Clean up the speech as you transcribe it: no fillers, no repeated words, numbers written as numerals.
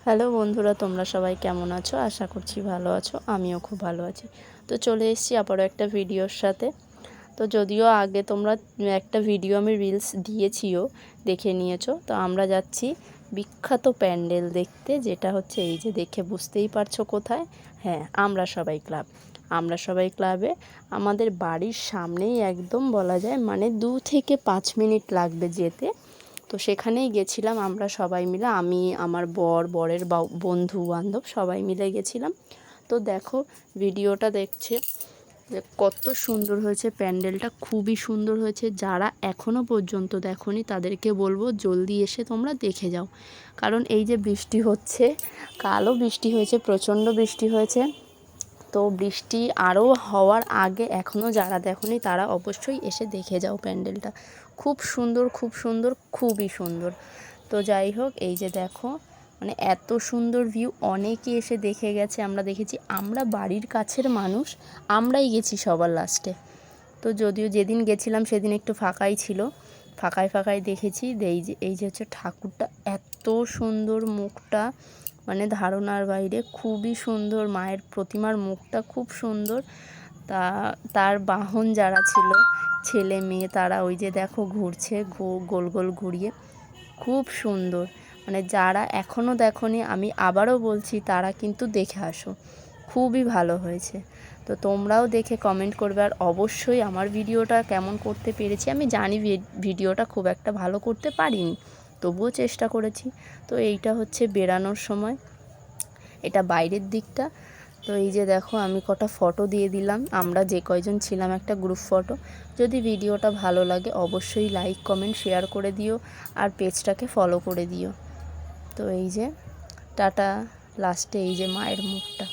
Hello বন্ধুরা, তোমরা সবাই কেমন আছো? আশা করছি ভালো আছো। আমিও খুব ভালো আছি। তো চলে এসেছি আবারও একটা ভিডিওর সাথে। তো যদিও আগে তোমরা একটা ভিডিও আমি রিলস দিয়েছিও, দেখে নিয়েছো। তো আমরা যাচ্ছি বিখ্যাত প্যান্ডেল দেখতে, যেটা হচ্ছে এই যে দেখে বুঝতেই পারছো কোথায়। হ্যাঁ, আমরা সবাই ক্লাব। আমরা সবাই ক্লাবে আমাদের বাড়ির সামনেই একদম বলা যায়, মানে 2 থেকে 5 মিনিট লাগবে যেতে। তো সেখানেই গেছিলাম আমরা সবাই মিলে, আমি আমার বরের বন্ধু বান্ধব সবাই মিলে গেছিলাম। তো দেখো ভিডিওটা দেখছে যে কত সুন্দর হয়েছে প্যান্ডেলটা, খুবই সুন্দর হয়েছে। যারা এখনও পর্যন্ত দেখোনি তাদেরকে বলবো জলদি এসে তোমরা দেখে যাও। কারণ এই যে বৃষ্টি হচ্ছে, কালও বৃষ্টি হয়েছে, প্রচণ্ড বৃষ্টি হয়েছে। তো বৃষ্টি আরও হওয়ার আগে এখনও যারা দেখোনি তারা অবশ্যই এসে দেখে যাও প্যান্ডেলটা। খুব সুন্দর, খুব সুন্দর, খুবই সুন্দর। তো যাই হোক, এই যে দেখো, মানে এত সুন্দর ভিউ, অনেকে এসে দেখে গেছে, আমরা দেখেছি। আমরা বাড়ির কাছের মানুষ, আমরাই গেছি সবার লাস্টে। তো যদিও যেদিন গেছিলাম সেদিন একটু ফাঁকাই ছিল, ফাঁকায় ফাঁকায় দেখেছি। এই যে হচ্ছে ঠাকুরটা, এত সুন্দর মুখটা, মানে ধারণার বাইরে, খুবই সুন্দর। মায়ের প্রতিমার মুখটা খুব সুন্দর। তার বাহন যারা ছিল, ছেলে মেয়ে, তারা ওই যে দেখো ঘুরছে, গোল গোল ঘুরিয়ে, খুব সুন্দর। মানে যারা এখনও দেখোনি, আমি আবারও বলছি, তারা কিন্তু দেখে আসো, খুবই ভালো হয়েছে। তো তোমরাও দেখে কমেন্ট করবে। আর অবশ্যই আমার ভিডিওটা কেমন করতে পেরেছি, আমি জানি ভিডিওটা খুব একটা ভালো করতে পারিনি, তবুও চেষ্টা করেছি। তো এইটা হচ্ছে বেরানোর সময়, এটা বাইরের দিকটা। তো এই যে দেখো, আমি কটা ফটো দিয়ে দিলাম, আমরা যে কয়জন ছিলাম, একটা গ্রুপ ফটো। যদি ভিডিওটা ভালো লাগে অবশ্যই লাইক কমেন্ট শেয়ার করে দিও, আর পেজটাকে ফলো করে দিও। তো এই যে টাটা, লাস্টে এই যে মায়ের মুখটা।